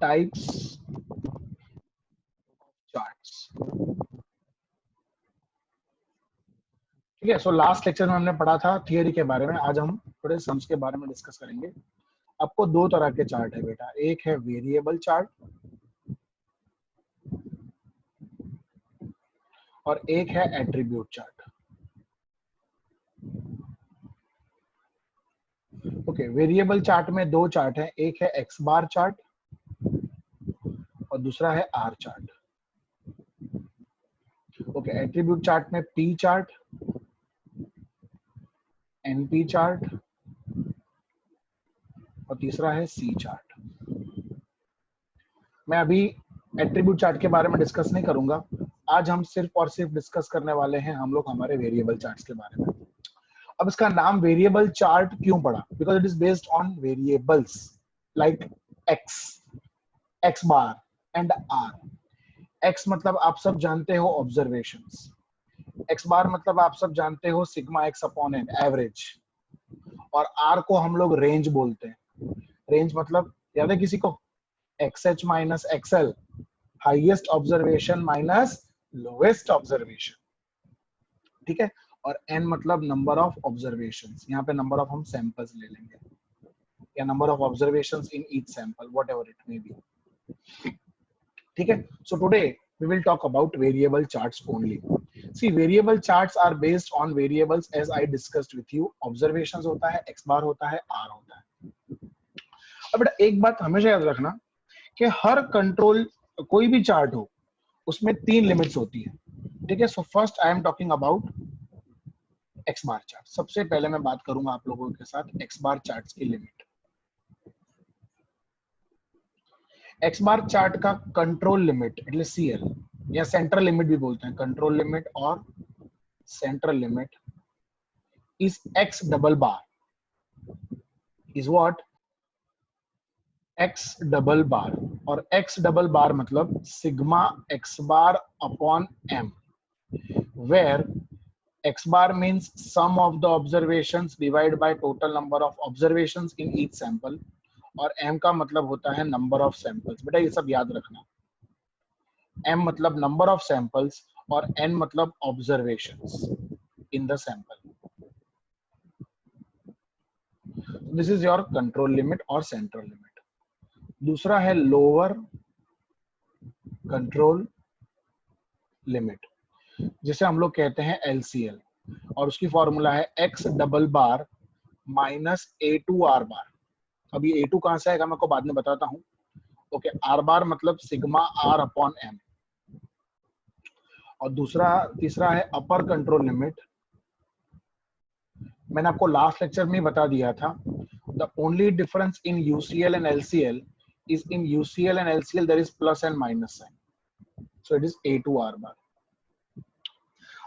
Types charts. ठीक है, so last lecture में हमने पढ़ा था थियरी के बारे में, आज हम थोड़े सम्स के बारे में डिस्कस करेंगे। आपको दो तरह के चार्ट है बेटा, एक है वेरिएबल चार्ट और एक है attribute chart. Okay, variable chart में दो चार्ट है, एक है एक्स बार चार्ट और दूसरा है R chart. Okay, attribute chart में पी चार्ट, एनपी चार्ट और तीसरा है सी चार्ट। मैं अभी एट्रीब्यूट चार्ट के बारे में डिस्कस नहीं करूंगा, आज हम सिर्फ और सिर्फ डिस्कस करने वाले हैं हम लोग हमारे वेरिएबल चार्ट्स के बारे में। अब इसका नाम वेरिएबल चार्ट क्यों पड़ा? Because it is based on variables like X, X bar and R. X मतलब आप सब जानते हो ऑब्जर्वेशंस, एक्स बार मतलब आप सब जानते हो sigma x upon an average, और आर को हम लोग रेंज बोलते हैं। रेंज मतलब याद है किसी को? X H minus XL, highest observation minus lowest observation. ठीक है, और n मतलब नंबर ऑफ ऑब्जर्वेशंस, यहाँ पे नंबर ऑफ हम सैंपल्स ले लेंगे या number of observations in each sample, whatever it may be. ठीक है, so today we will talk about variable charts only. See, variable charts are based on variables as I discussed with you. Observations होता है, x bar होता है, r होता है। अब बेटा एक बात हमेशा याद रखना कि हर कंट्रोल, कोई भी चार्ट हो उसमें तीन लिमिट्स होती है। ठीक है, so first I am talking about X bar chart. सबसे पहले मैं बात करूंगा आप लोगों के साथ एक्स बार चार्ट्स की लिमिट। एक्स बार चार्ट का कंट्रोल लिमिट એટલે CL या सेंट्रल लिमिट भी बोलते हैं, कंट्रोल लिमिट और central limit is X double bar, is what? X double bar. और एक्स डबल बार मतलब sigma X bar upon M, where x bar means sum of the observations divided by total number of observations in each sample, और m का मतलब होता है number of samples। बेटा ये सब याद रखना, m मतलब number of samples और n मतलब observations in the sample। This is your control limit और central limit। दूसरा है lower control limit, जिसे हम लोग कहते हैं LCL, और उसकी फॉर्मूला है x डबल बार माइनस A2 R बार। अब ये A2 कहां से आएगा मैं आपको बाद में बताता हूं। ओके, R बार मतलब सिग्मा R अपॉन M। और तीसरा है अपर कंट्रोल लिमिट। मैंने आपको लास्ट लेक्चर में बता दिया था, the only difference in UCL and LCL is in UCL and LCL there is plus and minus sign, so it is A2 R bar.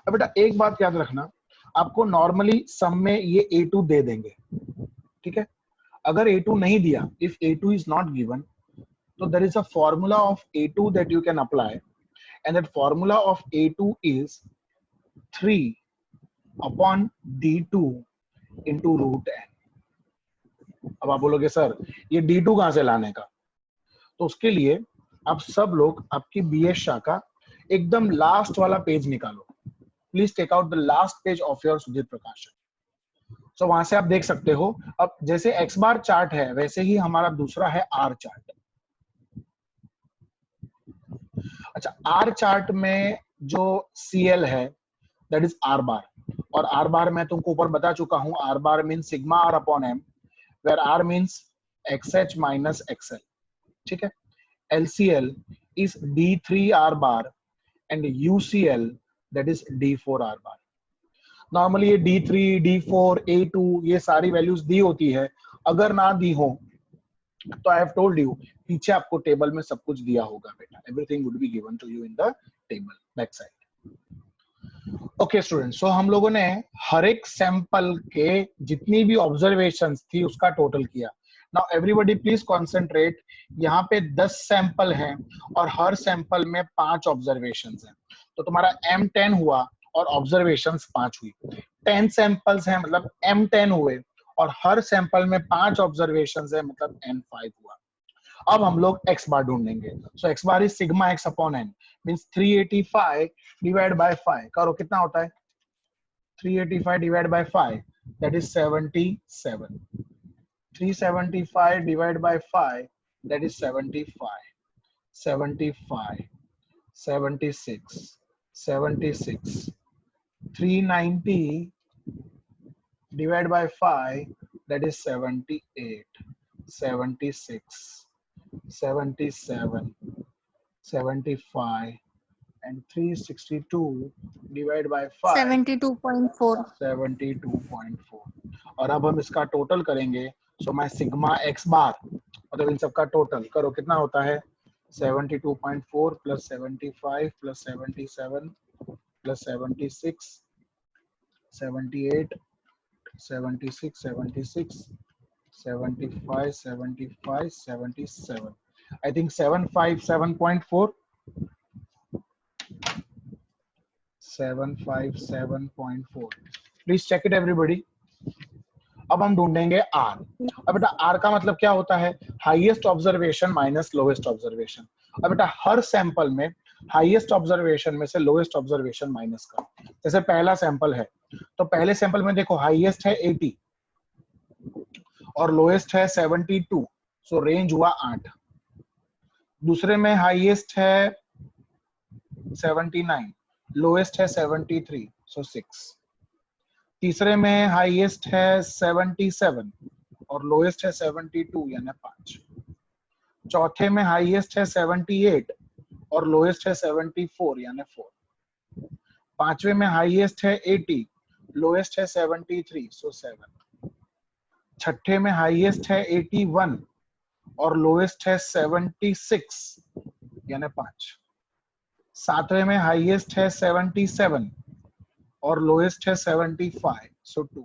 अब बेटा एक बात याद रखना, आपको नॉर्मली सम में ये A2 दे देंगे। ठीक है, अगर A2 नहीं दिया, if A2 is not given, so there is a formula of A2 that you can apply, and that formula of A2 is 3 upon D2 into root n। अब आप बोलोगे सर ये D2 कहां से लाने का? तो उसके लिए आप सब लोग आपकी BS शाखा एकदम लास्ट वाला पेज निकालो। Please take out the last page of your Sudhir Prakashan. So वहां से आप देख सकते हो, अब जैसे एक्स बार चार्ट है वैसे ही हमारा दूसरा है आर चार्ट। अच्छा, आर चार्ट में जो CL है दैट इज आर बार, और आर बार मैं तुमको ऊपर बता चुका हूं, R bar means sigma R upon M, where R means XH minus XL। ठीक है, LCL is D3 R bar and UCL that is D4 R bar। Normally ये D3, D4, A2 ये सारी वैल्यूज दी होती है। अगर ना दी हो तो आई हैव टोल्ड यू, पीछे आपको टेबल में सब कुछ दिया होगा बेटा, everything would be given to you in the table back side. Okay students, so हम लोगों ने हर एक सैंपल के जितनी भी ऑब्जर्वेशंस थी उसका टोटल किया। नाउ एवरीबॉडी प्लीज कॉन्सेंट्रेट, यहाँ पे 10 सैंपल हैं और हर सैंपल में 5 ऑब्जर्वेशंस हैं, तो तुम्हारा M10 हुआ और ऑब्जर्वेशंस 5 हुई। 10 सैंपल्स हैं मतलब M10 हुए और हर सैंपल में 5 ऑब्जर्वेशंस है मतलब N5 हुआ। अब हम लोग x बार ढूंढेंगे. सो x bar is sigma x upon n, means 385 divide by 5. करो कितना होता है? 385 divide by 5, that is 77. 375 divided by 5, that is 75. 75, 76, 76. 390 divided by 5, that is 78. 76, 77, 75, and 362 divided by 5, 72.4. 72.4. और अब हम इसका टोटल करेंगे. सो मैं सिग्मा एक्स बार मतलब इन सबका टोटल करो कितना होता है? 72.4 plus 75 plus 77 plus 76 78 76 76 75 75 77. I think 757.4. 757.4. Please check it everybody. अब हम ढूंढेंगे R. अब बेटा R का मतलब क्या होता है? Highest observation minus lowest observation. अब बेटा हर सैंपल में हाईएस्ट ऑब्जर्वेशन में से लोएस्ट ऑब्जर्वेशन माइनस करो. जैसे पहला सैंपल है तो पहले सैंपल में देखो हाईएस्ट है 80 और लोएस्ट है 72, सो रेंज हुआ 8. दूसरे में हाईएस्ट है 79, लोएस्ट है 73, सो 6. तीसरे में हाईएस्ट है 77 और लोएस्ट है 72 यानी 5. चौथे में हाईएस्ट है 78 और लोएस्ट है 74 यानी 4. पांचवे में हाईएस्ट है 80, लोएस्ट है 73, सो 7. छठे में हाईएस्ट है 81 और लोएस्ट है 76 यानी 5. सातवें में हाईएस्ट है 77 और लोएस्ट है 75, सो 2.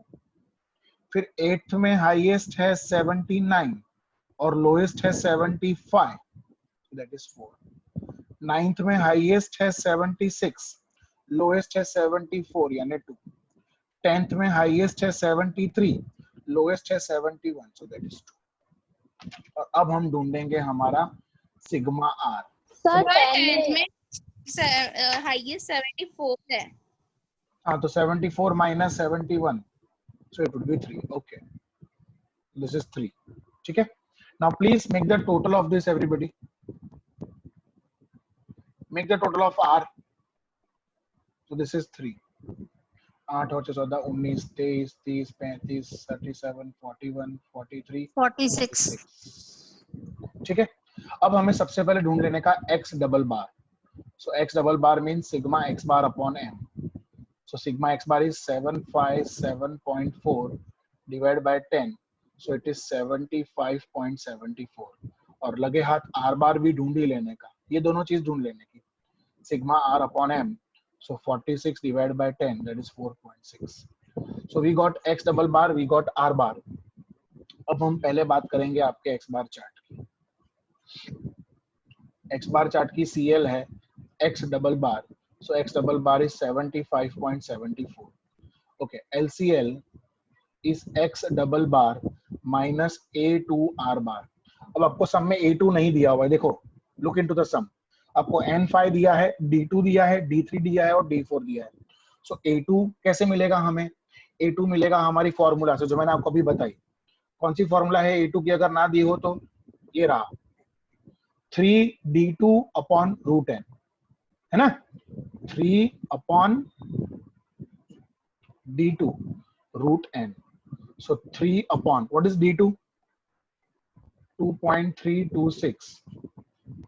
फिर 8th में हाईएस्ट है 79 और लोएस्ट है 75, दैट इज 4. 9th में हाईएस्ट है 76, लोएस्ट है 74 यानी 2. 10th में हाईएस्ट है 73, लोएस्ट है 71, सो दैट इज 2. और अब हम ढूंढेंगे हमारा सिग्मा आर. सर 10th में हाईएस्ट 74 है. हाँ तो 74 minus 71, so it would be 3. Okay, this is 3. ठीक है. Now please make the total of this everybody. Make the total of R. So this is 3. 8 और 14 19 23 30 35 37 41 43 46. ठीक है. अब हमें सबसे पहले ढूंढ लेने का x double bar. So x double bar means sigma x bar upon m. So sigma x bar is 757.4 divided by 10. So it is 75.74. और लगे हाथ r बार भी ढूंढ ही लेने का. ये दोनों चीज ढूंढ लेने की. Sigma r upon m. So 46 divided by 10, that is 4.6. So we got x double bar, we got r bar. अब हम पहले बात करेंगे आपके x बार चार्ट की. x बार चार्ट की CL है x double bar. So x double bar is 75.74. Okay, LCL is x double bar minus A2 R bar. अब आपको सम में A2 नहीं दिया हुआ है. देखो, look into the sum. आपको N5 दिया है, D2 दिया है, D3 दिया है और D4 दिया है. So A2 कैसे मिलेगा हमें? A2 मिलेगा हमारी फॉर्मूला से जो मैंने आपको अभी बताई. कौन सी फॉर्मूला है A2 की? अगर ना दी हो तो ये रहा 3D2 अपॉन रूट n, है ना? 3 upon D2 root n. So 3 upon what is D2? 2.326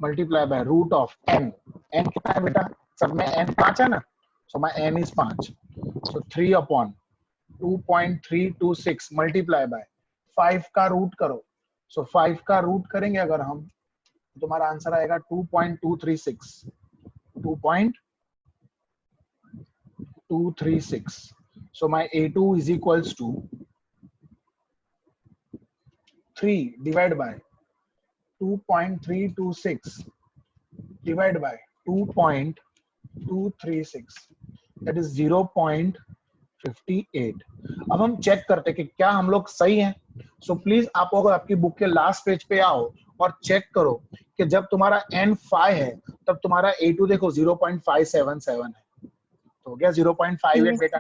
multiply by root of n. n कितना है बेटा? सब में n 5 है ना? So my n is 5. So 3 upon 2.326 multiply by 5 का रूट करो. So 5 का रूट करेंगे अगर हम तो तुम्हारा आंसर आएगा 2.236. 2.236. So my A2 is equals to 3 divided by 2.326 divided by 2.236. That is 0.58. अब हम चेक करते हैं कि क्या हम लोग सही हैं. So please आप अगर आपकी बुक के लास्ट पेज पे आओ और चेक करो कि जब तुम्हारा n 5 है तब तुम्हारा A2 देखो 0.577 है, तो हो गया 0.58 Yes. बेटा।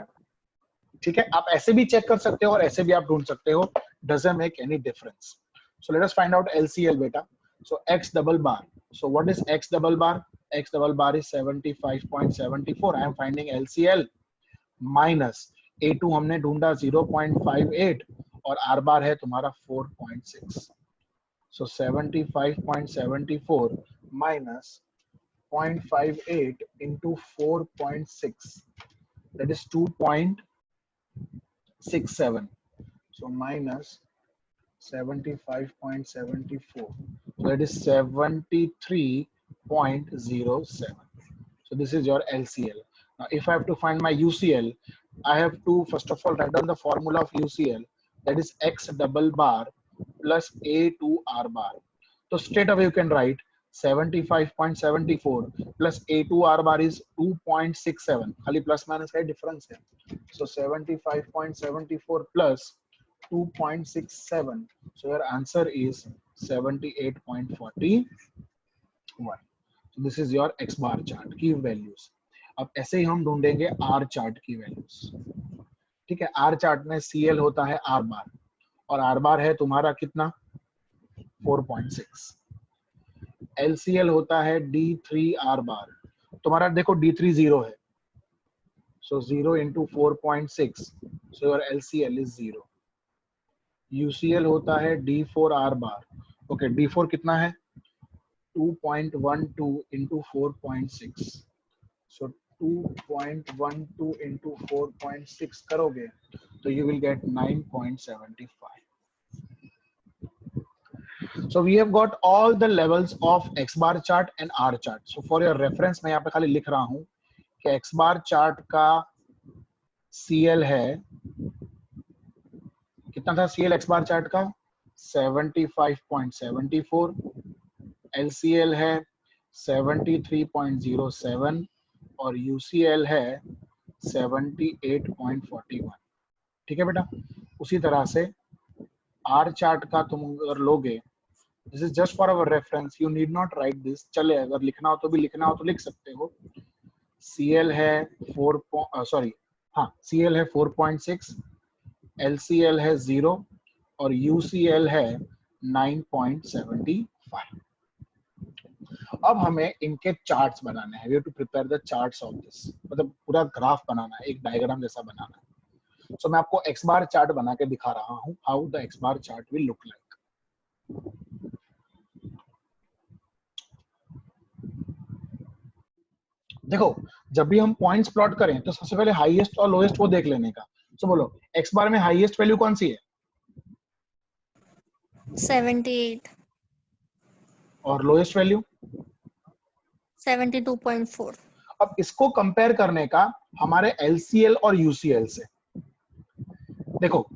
ठीक है, आप ऐसे भी चेक कर सकते हो और ऐसे भी आप ढूंढ सकते हो, doesn't make any difference. So let us find out LCL बेटा. So x double bar. So what is x double bar? X double bar is 75.74. I am finding LCL minus A2 हमने ढूंढा 0.58 और R bar है तुम्हारा 4.6. So 75.74 minus 0.58 into 4.6, that is 2.67. So minus 75.74. So that is 73.07. So this is your LCL. Now, if I have to find my UCL, I have to first of all write down the formula of UCL. That is x double bar plus A2R bar. So straight away you can write 75.74 plus A2R bar is 2.67. खाली plus minus का difference है. So 75.74 plus 2.67. So your answer is 78.41. So this is your X bar chart की values. अब ऐसे ही हम ढूंढेंगे R chart की values. ठीक है, R chart में CL होता है R bar और R bar है तुम्हारा कितना 4.6. LCL होता है D3R bar. तुम्हारा देखो D3 0 है. So 0 into 4.6. So your LCL is 0. UCL होता है D4R bar. Okay, D4 कितना है 2.12 into 4.6. So 2.12 into 4.6 करोगे तो you will get 9.75. So we have got all the levels of X bar chart and R chart. So for your reference मैं यहाँ पे खाली लिख रहा हूँ कि X bar chart का CL है कितना था CL X bar chart का 75.74. LCL है 73.07 और UCL है 78.41. ठीक है बेटा, उसी तरह से R chart का तुम अगर लोगे, this is just for our reference, you need not write this, चले अगर लिखना हो तो भी लिखना हो तो लिख सकते हो. CL है 4.6, LCL है 0 और UCL है 9.75. अब हमें इनके चार्ट्स बनाने हैं. We have to prepare the charts of this. मतलब पूरा ग्राफ बनाना है, एक डायग्राम जैसा बनाना है. So मैं आपको X bar चार्ट बना के दिखा रहा हूँ how the X bar chart will look like. देखो, जब भी हम पॉइंट्स प्लॉट करें तो सबसे पहले हाईएस्ट और लोएस्ट वो देख लेने का. So बोलो X bar में हाईएस्ट वैल्यू कौन सी है 78. और लोएस्ट वैल्यू 72.4. अब इसको कंपेयर करने का हमारे LCL और UCL से. देखो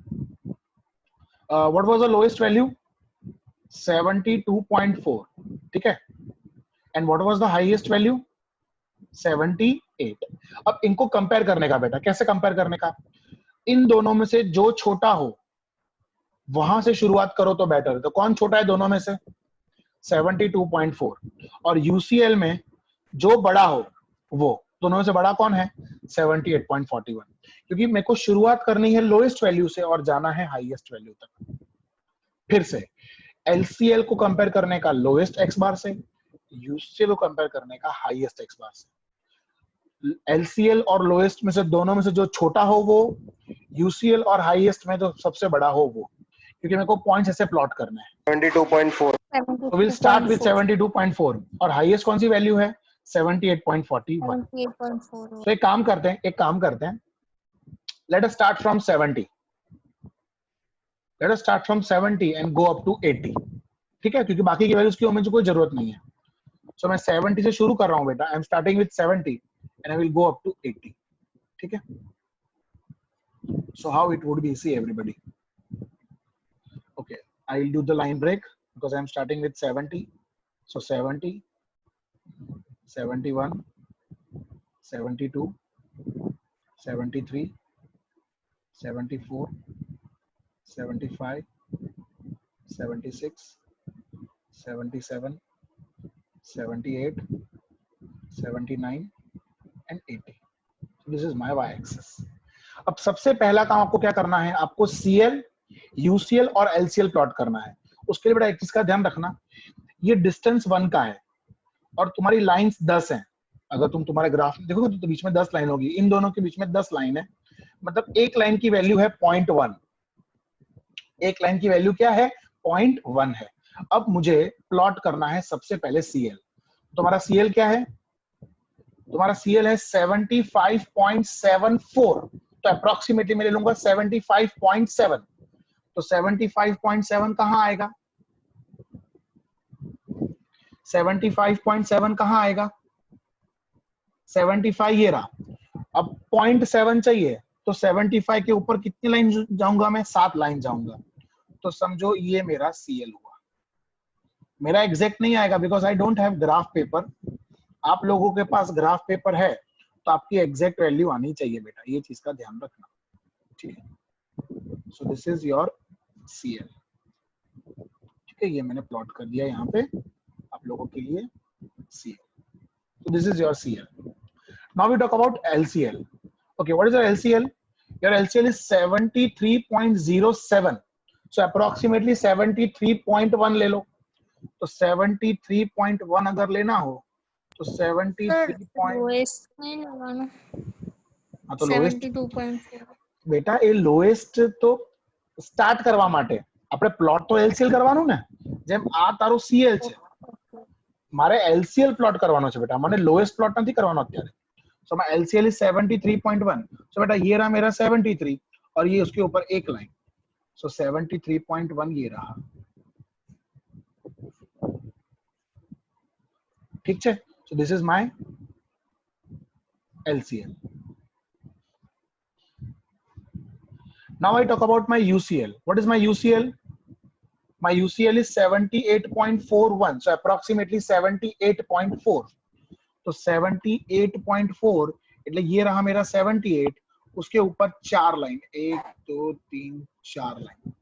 what was the lowest value 72.4. ठीक है, and what was the highest value 78. अब इनको कंपेयर करने का बेटा, कैसे कंपेयर करने का, इन दोनों में से जो छोटा हो वहां से शुरुआत करो तो बेटर. तो कौन छोटा है दोनों में से 72.4 और UCL में जो बड़ा हो वो, दोनों में से बड़ा कौन है 78.41. क्योंकि मेरे को शुरुआत करनी है लोएस्ट वैल्यू से और जाना है हाईएस्ट वैल्यू तक. फिर से LCL को कंपेयर करने का लोएस्ट X बार से, UCL को कंपेयर करने का हाईएस्ट X बार से. LCL और लोएस्ट में से दोनों में से जो छोटा हो वो, UCL और हाईएस्ट में जो सबसे बड़ा हो वो, क्योंकि मेरे को पॉइंट्स ऐसे प्लॉट करना है. 72.4. So we'll start with 72.4 और हाईएस्ट कौन सी वैल्यू है 78.41. 78.4. तो एक काम करते हैं let us start from 70. Let us start from 70 and go up to 80. ठीक है, क्योंकि बाकी की वैल्यूज की मुझे कोई जरूरत नहीं है. So मैं 70 से शुरू कर रहा हूँ बेटा. I am starting with 70 and I will go up to 80. ठीक है. So how it would be, see everybody. Okay, I will do the line break because I am starting with 70. So 70, 71, 72, 73, 74, 75, 76, 77, 78, 79 and 80. So this is my y axis. अब सबसे पहला काम आपको क्या करना है, आपको CL, UCL और LCL प्लॉट करना है. उसके लिए बेटा एक चीज का ध्यान रखना, ये डिस्टेंस 1 का है और तुम्हारी लाइंस 10 हैं. अगर तुम तुम्हारे ग्राफ में देखोगे तो बीच में 10 लाइन होगी, इन दोनों के बीच में 10 लाइन है, मतलब एक लाइन की वैल्यू है 0.1. एक लाइन की वैल्यू क्या है, 0.1 है. अब मुझे प्लॉट करना है सबसे पहले CL. तुम्हारा CL क्या है, तुम्हारा CL है 75.74, तो अप्रोक्सीमेटली मैं ले लूंगा 75.7. तो 75.7 कहां आएगा, 75.7 कहां आएगा, 75 ये रहा. अब 0.7 चाहिए, तो 75 के ऊपर कितनी लाइन जाऊंगा मैं, 7 लाइन जाऊंगा. तो समझो ये मेरा CL हुआ. मेरा एग्जैक्ट नहीं आएगा because I don't have graph paper. आप लोगों के पास ग्राफ पेपर है तो आपकी एग्जैक्ट वैल्यू आनी चाहिए बेटा, ये चीज का ध्यान रखना. ठीक है, so this is your CL. ठीक है, ये मैंने प्लॉट कर दिया यहाँ पे आप लोगों के लिए CL. So this is your CL. Now we talk about LCL. Okay, what is your LCL? Your LCL is 73.07. So approximately 73.1 ले लो. तो 73.1 अगर लेना हो तो 73. lowest में लगाना. हाँ तो लोएस्ट 72.4. બેટા એ લોએસ્ટ તો સ્ટાર્ટ કરવા માટે આપણે પ્લોટ તો LCL કરવાનું ને, જેમ આ તારું CL છે, મારે LCL પ્લોટ કરવાનો છે બેટા, મને લોએસ્ટ પ્લોટ નથી કરવાનો અત્યારે. So my LCL is 73.1. सो बेटा ये रहा मेरा 73 और ये उसके ऊपर एक लाइन, सो 73.1 ये रहा. ठीक है, so this is my LCL. Now I talk about my UCL. What is my UCL? My UCL is 78.41. So approximately 78.4. तो 78.4 એટલે ये रहा मेरा 78, उसके ऊपर 4 लाइन, 1 2 3 4 लाइन.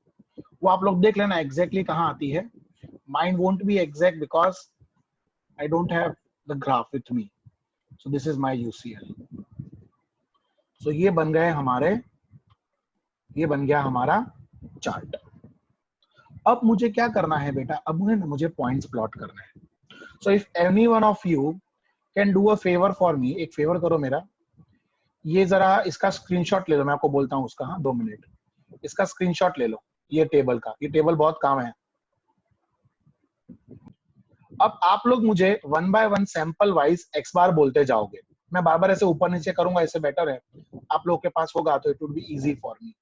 वो आप लोग देख लेना एग्जैक्टली कहाँ आती है. Mine won't be exact because I don't have the graph with me. So this is my UCL. So ये बन गए हमारे, ये बन गया हमारा चार्ट. अब मुझे क्या करना है बेटा, अब मुझे पॉइंट्स प्लॉट करना है. So if any one of you can do a favour for me, एक फेवर करो मेरा, ये जरा इसका स्क्रीनशॉट ले लो, मैं आपको बोलता हूँ उसका. हाँ 2 मिनट, इसका स्क्रीनशॉट ले लो ये टेबल का, ये टेबल बहुत काम है. अब आप लोग मुझे 1 बाय 1 सैंपल वाइज x बार बोलते जाओगे. मैं बार बार ऐसे ऊपर नीचे करूंगा, ऐसे बेटर है. आप लोगों के पास होगा तो it would be easy for me.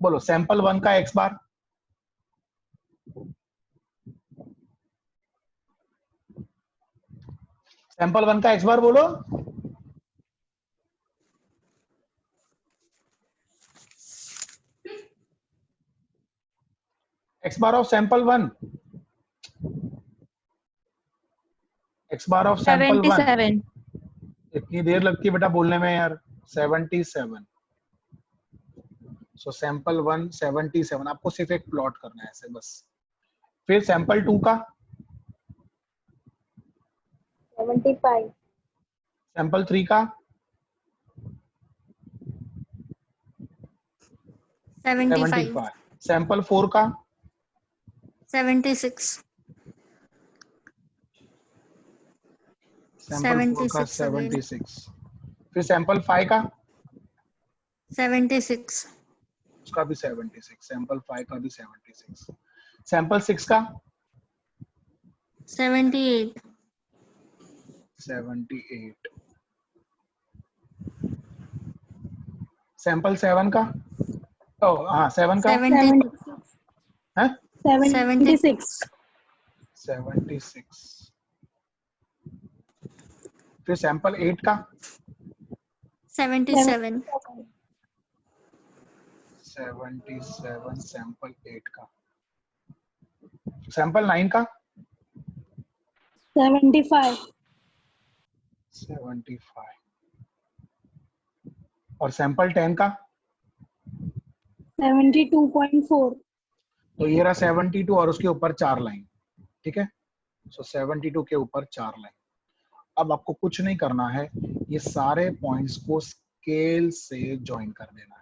बोलो सैंपल 1 का x बार, सैंपल 1 का x बार बोलो. x bar of sample 1, x bar of sample 1. 77. इतनी देर लगती है बेटा बोलने में यार. 77. सो सैंपल 1 77, आपको सिर्फ एक प्लॉट करना है ऐसे बस. फिर सैंपल 2 का 75. सैंपल 3 का 75. सैंपल 4 का 76. सैंपल 4 का 76. फिर सैंपल 5 का 76. उसका भी 76. सैंपल 5 का भी 76. सैंपल 6 का 78. 78. सैंपल 7 का, ओ हाँ 7 का 76. है 76. 76. फिर सैंपल 8 का 77. 77. सैंपल 8 का. सैंपल 9 का 75. 75. और सैंपल 10 का 72.4. तो ये रहा 72 और उसके ऊपर 4 लाइन. ठीक है, सो 72 के ऊपर 4 लाइन। अब आपको कुछ नहीं करना है, ये सारे पॉइंट्स को स्केल से ज्वाइन कर देना है।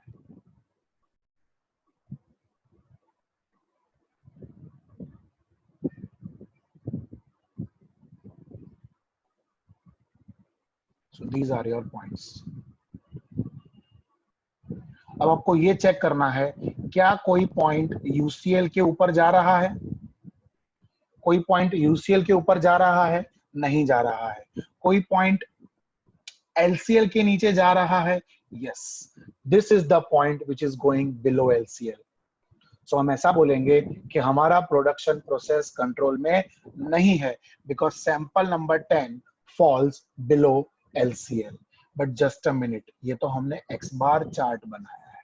So these are your points. अब आपको ये चेक करना है क्या कोई पॉइंट यूसीएल के ऊपर जा रहा है, कोई पॉइंट यूसीएल के ऊपर जा रहा है, नहीं जा रहा है, कोई पॉइंट एलसीएल के नीचे जा रहा है, yes, this is the point which is going below LCL. So हम ऐसा बोलेंगे कि हमारा प्रोडक्शन प्रोसेस कंट्रोल में नहीं है because sample number 10 falls below LCL. But just a minute, ये तो हमने एक्स बार चार्ट बनाया है,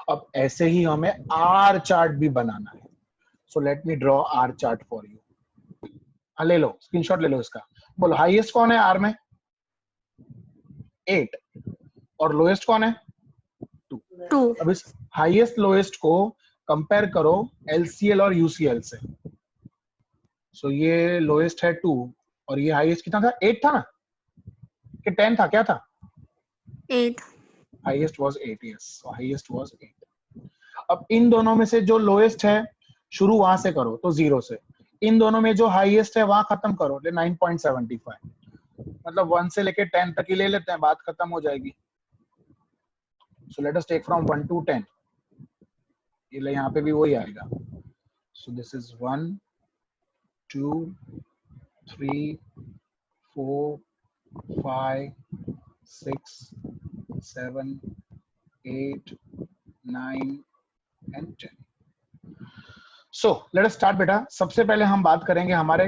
अब ऐसे ही हमें आर चार्ट भी बनाना है। So let me draw R chart for you. ले लो, स्क्रीनशॉट ले लो इसका। बोलो हाईएस्ट कौन है आर में? 8। और लोएस्ट कौन है? 2। अब इस हाईएस्ट लोएस्ट को कंपेयर करो एलसीएल और यूसीएल से। सो ये लोएस्ट है 2 और ये हाईएस्ट कितना था? 8 था ना कि 10 था? क्या था? 8। Highest was 8, yes, so highest was 8। अब इन दोनों में से जो लोएस्ट है शुरू वहां से करो तो 0 से, इन दोनों में जो हाईएस्ट है वहां खत्म करो, 9.75, मतलब 1 से लेके 10 तक ही ले लेते हैं, बात खत्म हो जाएगी। So let us take from 1 to 10। ये ले, यहाँ पे भी वही आएगा। So this is 1 2 3 4 5 6 7 8 9 and 10। So let us start बेटा। सबसे पहले हम बात करेंगे हमारे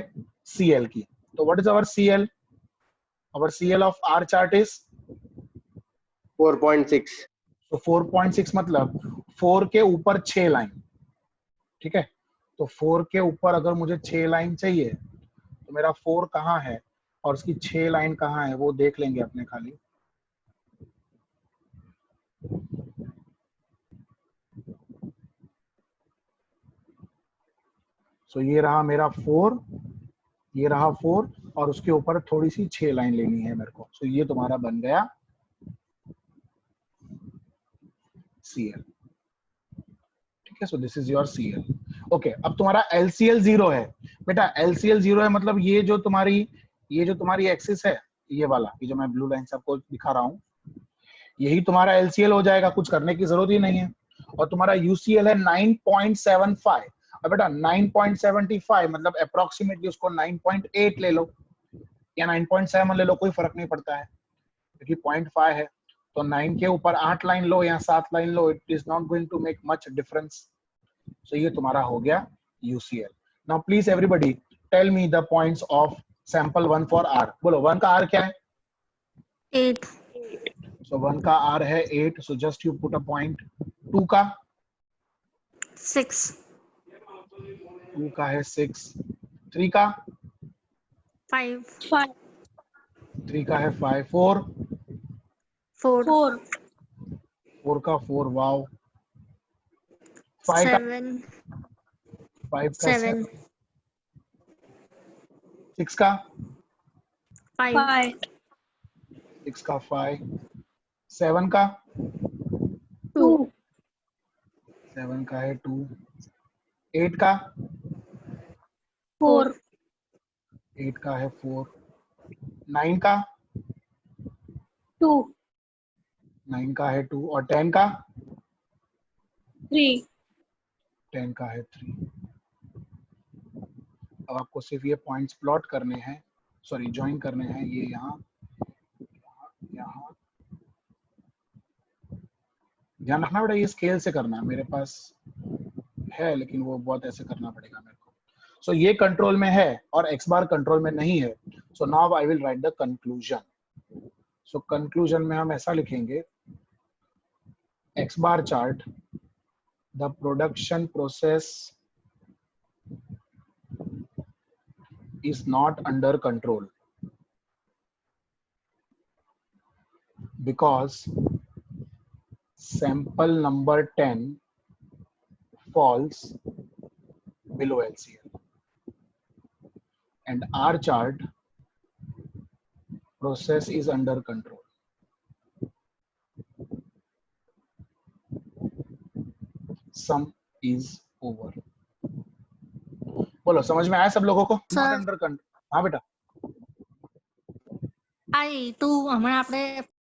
CL की। तो what is our CL? Our CL of R chart is 4.6। तो 4.6 मतलब 4 के ऊपर 6 लाइन, ठीक है? तो 4 के ऊपर अगर मुझे 6 लाइन चाहिए तो मेरा 4 कहाँ है और उसकी 6 लाइन कहाँ है वो देख लेंगे अपने खाली। सो ये रहा मेरा 4, ये रहा 4 और उसके ऊपर थोड़ी सी 6 लाइन लेनी है मेरे को। सो ये तुम्हारा बन गया CL, ठीक है? So this is your CL। Okay, अब तुम्हारा LCL 0 है बेटा। LCL 0 है मतलब ये जो तुम्हारी एक्सिस है, ये वाला, ये जो मैं ब्लू लाइन से आपको दिखा रहा हूँ, यही तुम्हारा LCL हो जाएगा, कुछ करने की जरूरत ही नहीं है। और तुम्हारा UCL है 9.75। अब बेटा 9.75 मतलब अप्रोक्सीमेटली उसको 9.8 ले लो या 9.7 ले लो, कोई फर्क नहीं पड़ता है क्योंकि 0.5 है। तो 9 के ऊपर 8 लाइन लो या 7 लाइन लो, it is not going to make much difference. So ये तुम्हारा हो गया UCL। Now please everybody tell me the points of sample 1 for R। बोलो 1 का R क्या है? 8। सो 1 का R है 8, so just you put a point. 2 का? 6। 2 का है 6। 3 का? 5। 3 का है 5। 4? 4। 4 का 4, वाओ। 5 का? 7। 5 का 7। 7। 6 का? 5। 6 का 5। 7 का? 2। 7 का है 2। 8 का? 4। 8 का है 4। 9 का? 2। 9 का है 2। और 10 का? 3। 10 का है 3। अब आपको सिर्फ ये पॉइंट्स प्लॉट करने हैं, सॉरी ज्वाइन करने हैं, ये यहाँ यहाँ। ध्यान रखना बेटा ये स्केल से करना है, मेरे पास है लेकिन वो बहुत ऐसे करना पड़ेगा मेरे को। सो ये कंट्रोल में है और एक्स बार कंट्रोल में नहीं है। So now I will write the conclusion. So conclusion में हम ऐसा लिखेंगे, x bar chart, the production process is not under control because sample number 10 falls below LCL. and our chart process is under control. Sum is over. बोलो समझ में आया सब लोगों को? Sir. Not under control. हाँ बेटा. I 2 હમણાં આપણે